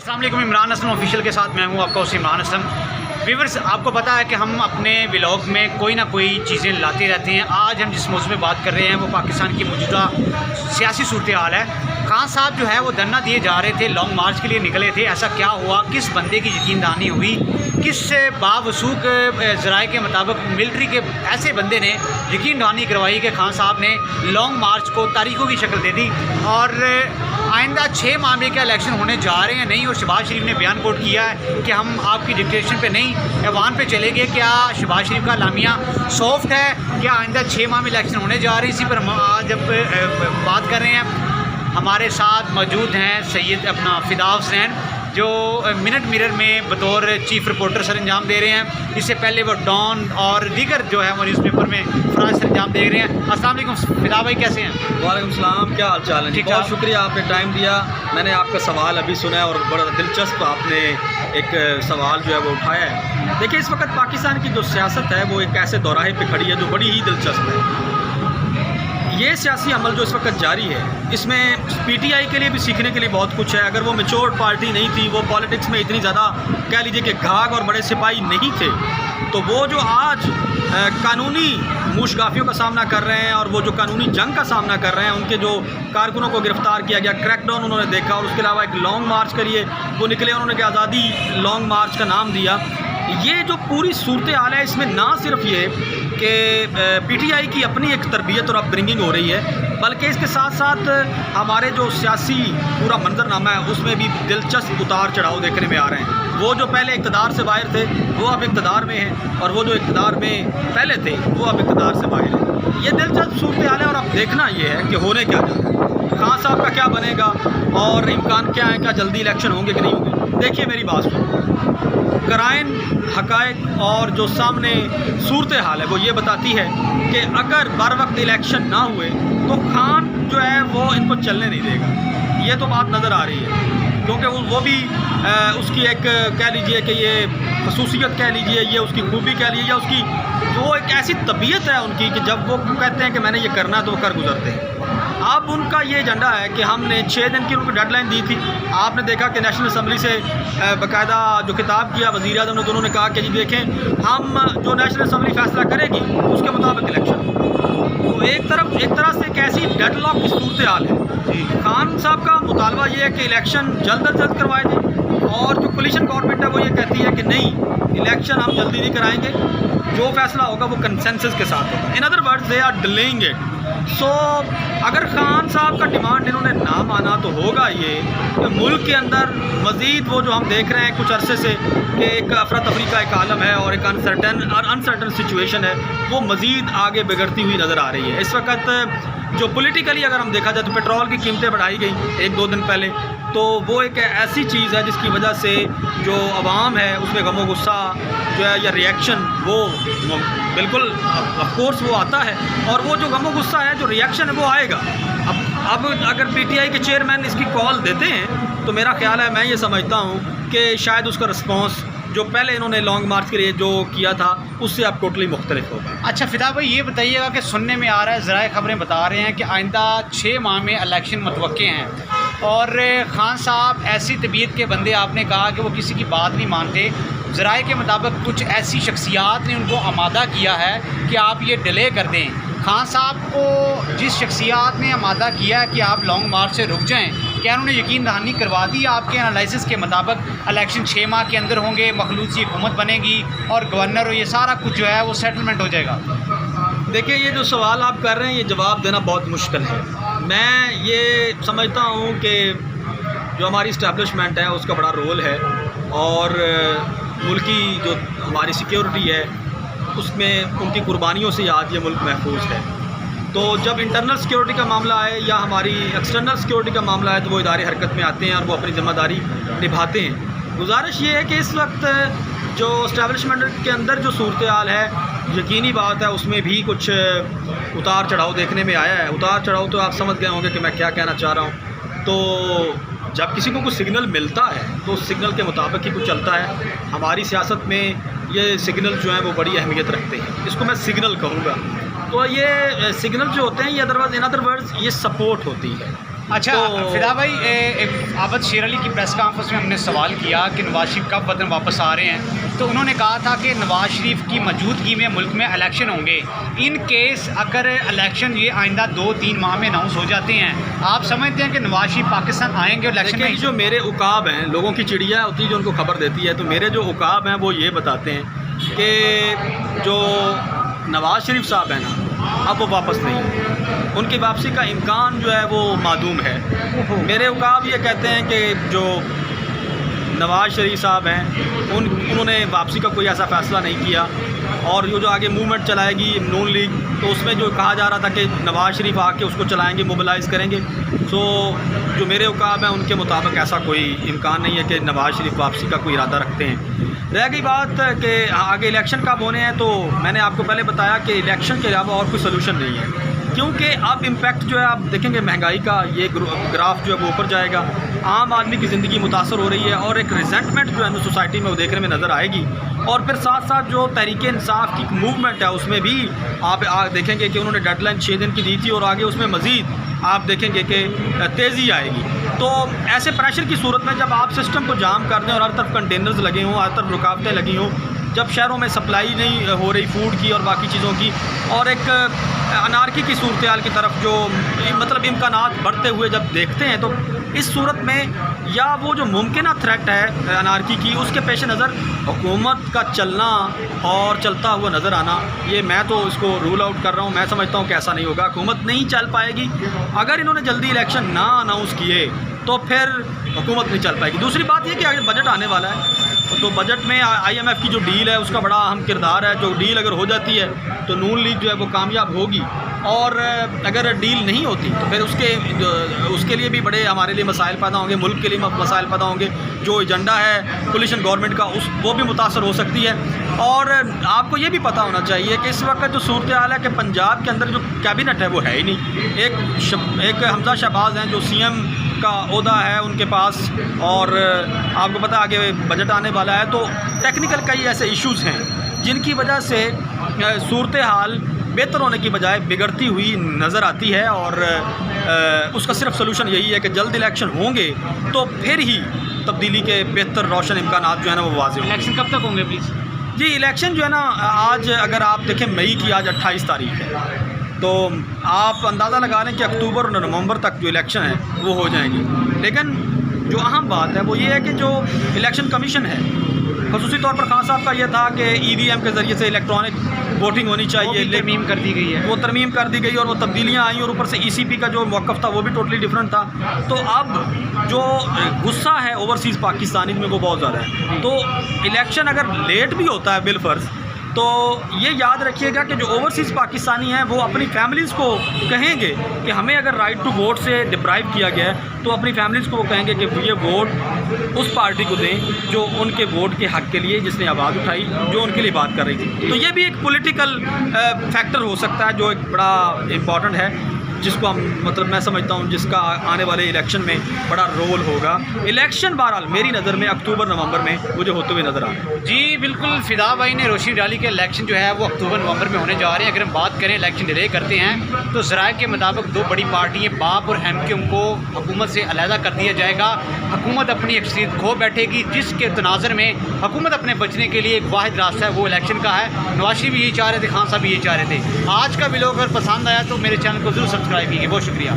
अस्सलाम वालेकुम। इमरान हसन ऑफिशियल के साथ मैं हूं आपका उस इमरान हसन। व्यूअर्स, आपको पता है कि हम अपने व्लॉग में कोई ना कोई चीज़ें लाते रहते हैं। आज हम जिस मौजू में बात कर रहे हैं वो पाकिस्तान की मौजूदा सियासी सूरत हाल है। खान साहब जो है वो धरना दिए जा रहे थे, लॉन्ग मार्च के लिए निकले थे। ऐसा क्या हुआ, किस बंदे की यकीन दहानी हुई, किस बावसूख ज़राए के मुताबिक मिलिट्री के ऐसे बंदे ने यकीन दहानी करवाई कि खान साहब ने लॉन्ग मार्च को तारीखों की शक्ल दे दी और आइंदा 6 माह में क्या इलेक्शन होने जा रहे हैं नहीं। और शहबाज शरीफ ने बयान कोट किया है कि हम आपकी डिक्टेशन पे नहीं ऐवान पे चलेंगे। क्या शहबाज शरीफ का लामिया सॉफ्ट है? क्या आइंदा 6 माह में इलेक्शन होने जा रहे हैं? इसी पर हम आज बात कर रहे हैं। हमारे साथ मौजूद हैं सैयद अपना फ़िदा हुसैन, जो मिनट मिरर में बतौर चीफ रिपोर्टर सर अंजाम दे रहे हैं। इससे पहले वो डॉन और दीगर जो है वो न्यूज़पेपर में फराज सर अंजाम दे रहे हैं। अस्सलाम वालेकुम फ़िदा भाई, कैसे हैं? वालेकुम सलाम, क्या हाल चाल है? ठीक बहुत शुक्रिया, आपने टाइम दिया। मैंने आपका सवाल अभी सुना है और बड़ा दिलचस्प आपने एक सवाल जो है वो उठाया है। देखिए, इस वक्त पाकिस्तान की जो सियासत है वो एक ऐसे दौराहे पे खड़ी है जो बड़ी ही दिलचस्प है। ये सियासी अमल जो इस वक्त जारी है, इसमें पीटीआई के लिए भी सीखने के लिए बहुत कुछ है। अगर वो मैच्योर पार्टी नहीं थी, वो पॉलिटिक्स में इतनी ज़्यादा कह लीजिए कि घाघ और बड़े सिपाही नहीं थे, तो वो जो आज कानूनी मुशगाफियों का सामना कर रहे हैं और वो जो कानूनी जंग का सामना कर रहे हैं, उनके जो कारकुनों को गिरफ्तार किया गया, क्रैकडाउन उन्होंने देखा और उसके अलावा एक लॉन्ग मार्च करिए वो निकले, उन्होंने कि आज़ादी लॉन्ग मार्च का नाम दिया। ये जो पूरी सूरत हाल है, इसमें ना सिर्फ ये कि पीटीआई की अपनी एक तरबियत और अपब्रिंगिंग हो रही है, बल्कि इसके साथ साथ हमारे जो सियासी पूरा मंजरनामा है उसमें भी दिलचस्प उतार चढ़ाव देखने में आ रहे हैं। वो जो पहले इक़्तिदार से बाहर थे वो अब इक़्तिदार में हैं, और वो जो इक़्तिदार में पहले थे वो अब इक़्तिदार से बाहर हैं। ये दिलचस्प सूरत हाल है और अब देखना ये है कि होने क्या जा रहा है, खान साहब का क्या बनेगा और इम्कान क्या है, क्या जल्दी इलेक्शन होंगे कि नहीं होंगे। देखिए, मेरी बात सुनो, कराइन हक़ाइक़ और जो सामने सूरत हाल है वो ये बताती है कि अगर बर वक्त इलेक्शन ना हुए तो खान जो है वो इनको चलने नहीं देगा। ये तो बात नज़र आ रही है, क्योंकि वो भी उसकी एक कह लीजिए कि ये खसूसियत कह लीजिए, ये उसकी खूबी कह लीजिए, या उसकी वो एक ऐसी तबीयत है उनकी कि जब वो कहते हैं कि मैंने ये करना है तो वो कर गुजरते हैं। अब उनका ये एजेंडा है कि हमने 6 दिन की उनको डेडलाइन दी थी। आपने देखा कि नेशनल असम्बली से बाकायदा जो खिताब किया वज़ीर आज़म ने, दोनों ने कहा कि जी देखें, हम जो नेशनल असम्बली फैसला करेगी उसके मुताबिक इलेक्शन। तो एक तरह से एक ऐसी डेडलॉक की सूरत हाल है। खान साहब का मुतालबा ये है कि इलेक्शन जल्द अज जल्द करवाए जाए, और जो कोलिशन गवर्नमेंट है वो ये कहती है कि नहीं, इलेक्शन हम जल्दी नहीं कराएंगे, जो फैसला होगा वो कंसेंसस के साथ होगा। In other words they are delaying it. So अगर खान साहब का डिमांड इन्होंने ना माना तो होगा ये कि मुल्क के अंदर मज़ीद वो जो हम देख रहे हैं कुछ अरसे से कि एक अफरा तफरी का एक आलम है और एक अनसर्टन सिचुएशन है, वो मज़ीद आगे बिगड़ती हुई नज़र आ रही है। इस वक्त जो पॉलिटिकली अगर हम देखा जाए तो पेट्रोल की कीमतें बढ़ाई गई 1-2 दिन पहले, तो वो एक ऐसी चीज़ है जिसकी वजह से जो आवाम है उसमें गमो गुस्सा जो है या रिएक्शन वो बिल्कुल ऑफ कोर्स वो आता है, और वो जो गमो गुस्सा है, जो रिएक्शन है वो आएगा। अब अगर पीटीआई के चेयरमैन इसकी कॉल देते हैं तो मेरा ख्याल है, मैं ये समझता हूँ कि शायद उसका रिस्पॉन्स जो पहले इन्होंने लॉन्ग मार्च के लिए जो किया था उससे अब टोटली मुख्तलिफ होगा। अच्छा फ़िदा भाई, ये बताइएगा कि सुनने में आ रहा है, ज़राए ख़बरें बता रहे हैं कि आइंदा 6 माह में इलेक्शन मुतवक्के हैं, और खान साहब ऐसी तबीयत के बंदे, आपने कहा कि वो किसी की बात नहीं मानते। ज़राए के मुताबिक कुछ ऐसी शख्सियात ने उनको आमादा किया है कि आप ये डिले कर दें। खान साहब को जिस शख्सियात ने आमादा किया है कि आप लॉन्ग मार्च से रुक जाएं, क्या उन्होंने यकीन दहानी करवा दी? आपके एनालिसिस के मुताबिक इलेक्शन 6 माह के अंदर होंगे, मखलूसी हुकूमत बनेगी और गवर्नर और ये सारा कुछ जो है वो सेटलमेंट हो जाएगा? देखिए, ये जो सवाल आप कर रहे हैं ये जवाब देना बहुत मुश्किल है। मैं ये समझता हूँ कि जो हमारी इस्टेब्लिशमेंट है उसका बड़ा रोल है, और मुल्क की जो हमारी सिक्योरिटी है उसमें उनकी कुर्बानियों से आज ये मुल्क महफूज है। तो जब इंटरनल सिक्योरिटी का मामला है या हमारी एक्सटर्नल सिक्योरिटी का मामला है तो वो इदारे हरकत में आते हैं और वो अपनी ज़िम्मेदारी निभाते हैं। गुजारिश ये है कि इस वक्त जो इस्टेब्लिशमेंट के अंदर जो सूरत हाल है, यकीनी बात है उसमें भी कुछ उतार चढ़ाव देखने में आया है। उतार चढ़ाव तो आप समझ गए होंगे कि मैं क्या कहना चाह रहा हूँ। तो जब किसी को कुछ सिग्नल मिलता है तो उस सिग्नल के मुताबिक ही कुछ चलता है। हमारी सियासत में ये सिग्नल जो हैं वो बड़ी अहमियत रखते हैं, इसको मैं सिग्नल कहूँगा। तो ये सिग्नल जो होते हैं ये इन अदर वर्ड्स ये सपोर्ट होती है। अच्छा फिदा भाई, एक आबद शेर अली की प्रेस कॉन्फ्रेंस में हमने सवाल किया कि नवाज शरीफ कब वतन वापस आ रहे हैं, तो उन्होंने कहा था कि नवाज शरीफ की मौजूदगी में मुल्क में इलेक्शन होंगे। इन केस अगर इलेक्शन ये आइंदा 2-3 माह में अनाउंस हो जाते हैं, आप समझते हैं कि नवाज शरीफ पाकिस्तान आएंगे और इलेक्शन में? जो मेरे उकाब हैं, लोगों की चिड़िया होती है जो उनको खबर देती है, तो मेरे जो उकाब हैं वो ये बताते हैं कि जो नवाज शरीफ साहब हैं ना, अब वो वापस नहीं है, उनकी वापसी का इम्कान जो है वो मादूम है। मेरे उकाब ये कहते हैं कि जो नवाज शरीफ साहब हैं उन्होंने वापसी का कोई ऐसा फ़ैसला नहीं किया, और ये जो आगे मूवमेंट चलाएगी नून लीग, तो उसमें जो कहा जा रहा था कि नवाज शरीफ आके उसको चलाएंगे, मोबिलाइज़ करेंगे, तो जो मेरे उकाब हैं उनके मुताबिक ऐसा कोई इम्कान नहीं है कि नवाज शरीफ वापसी का कोई इरादा रखते हैं। रह गई बात कि आगे इलेक्शन कब होने हैं, तो मैंने आपको पहले बताया कि इलेक्शन के अलावा और कोई सलूशन नहीं है, क्योंकि अब इम्पैक्ट जो है आप देखेंगे महंगाई का, ये ग्राफ जो है वो ऊपर जाएगा, आम आदमी की ज़िंदगी मुतासर हो रही है, और एक रिजेंटमेंट जो है ना सोसाइटी में वो देखने में नज़र आएगी। और फिर साथ साथ जो तहरीक इंसाफ की मूवमेंट है उसमें भी आप देखेंगे कि उन्होंने डेडलाइन 6 दिन की दी थी, और आगे उसमें मज़ीद आप देखेंगे कि तेज़ी आएगी। तो ऐसे प्रेशर की सूरत में जब आप सिस्टम को जाम कर दें और हर तरफ कंटेनर्स लगे हों, हर तरफ रुकावटें लगी हों, जब शहरों में सप्लाई नहीं हो रही फूड की और बाकी चीज़ों की, और एक अनारकी की सूरत हाल की तरफ जो मतलब इम्कानात बढ़ते हुए जब देखते हैं, तो इस सूरत में या वो जो मुमकिन थ्रेट है अनारकी की, उसके पेश नज़र हुकूमत का चलना और चलता हुआ नज़र आना, ये मैं तो इसको रूल आउट कर रहा हूँ। मैं समझता हूँ कि ऐसा नहीं होगा, हुकूमत नहीं चल पाएगी। अगर इन्होंने जल्दी इलेक्शन ना अनाउंस किए तो फिर हुकूमत नहीं चल पाएगी। दूसरी बात ये कि आगे बजट आने वाला है, तो बजट में IMF की जो डील है उसका बड़ा अहम किरदार है। जो डील अगर हो जाती है तो नून लीग जो है वो कामयाब होगी, और अगर डील नहीं होती तो फिर उसके लिए भी बड़े हमारे लिए मसाइल पैदा होंगे, मुल्क के लिए मसाइल पैदा होंगे। जो एजेंडा है कोलिशन गवर्नमेंट का वो भी मुतासर हो सकती है। और आपको ये भी पता होना चाहिए कि इस वक्त जो सूरत हाल है कि पंजाब के अंदर जो कैबिनेट है वो है ही नहीं। एक हमजा शहबाज हैं जो CM का ओहदा है उनके पास, और आपको पता आगे बजट आने वाला है, तो टेक्निकल कई ऐसे इश्यूज़ हैं जिनकी वजह से सूरत हाल बेहतर होने की बजाय बिगड़ती हुई नज़र आती है। और उसका सिर्फ सलूशन यही है कि जल्द इलेक्शन होंगे तो फिर ही तब्दीली के बेहतर रोशन इम्कान जो है ना वो वाज़ेह होंगे। इलेक्शन कब तक होंगे प्लीज़? जी इलेक्शन जो है ना, आज अगर आप देखें मई की आज 28 तारीख है, तो आप अंदाज़ा लगा लें कि अक्टूबर और नवंबर तक जो इलेक्शन है वो हो जाएंगे। लेकिन जो अहम बात है वो ये है कि जो इलेक्शन कमीशन है, ख़ुसूसी तौर पर खान साहब का ये था कि EVM के ज़रिए से इलेक्ट्रॉनिक वोटिंग होनी चाहिए, तरमीम कर दी गई है, वो तरमीम कर दी गई और वो तब्दीलियाँ आई, और ऊपर से ECP का जो मौक़िफ़ था वो भी टोटली डिफरेंट था। तो अब जो गुस्सा है ओवरसीज़ पाकिस्तानी में वो बहुत ज़्यादा है। तो इलेक्शन अगर लेट भी होता है बिलफर्ज, तो ये याद रखिएगा कि जो ओवरसीज़ पाकिस्तानी हैं वो अपनी फैमिलीज़ को कहेंगे कि हमें अगर राइट टू वोट से डिप्राइव किया गया है, तो अपनी फैमिलीज़ को वो कहेंगे कि ये वोट उस पार्टी को दें जो उनके वोट के हक़ के लिए, जिसने आवाज़ उठाई, जो उनके लिए बात कर रही थी। तो ये भी एक पॉलिटिकल फैक्टर हो सकता है जो एक बड़ा इम्पॉर्टेंट है, जिसको हम मतलब मैं समझता हूँ जिसका आने वाले इलेक्शन में बड़ा रोल होगा। इलेक्शन बहरहाल मेरी नज़र में अक्टूबर नवंबर में मुझे होते हुए नज़र आ रहे हैं। जी बिल्कुल, फ़िदा भाई ने रोशनी डाली के इलेक्शन जो है वो अक्टूबर नवंबर में होने जा रहे हैं। अगर हम बात करें इलेक्शन डिले करते हैं तो ज़राए के मुताबिक 2 बड़ी पार्टियाँ बाप और MK को हुकूमत से अलहदा कर दिया जाएगा। हुकूमत अपनी अक्सरियत खो बैठेगी, जिसके तनाज़र में हुकूमत अपने बचने के लिए एक वाहिद रास्ता है वो इलेक्शन का है। नवाज शरीफ भी यही चाह रहे थे, खान साहब भी यही चाह रहे थे। आज का व्लॉग अगर पसंद आया तो मेरे चैनल को ज़रूर सब्सक्राइब कीजिए। बहुत शुक्रिया।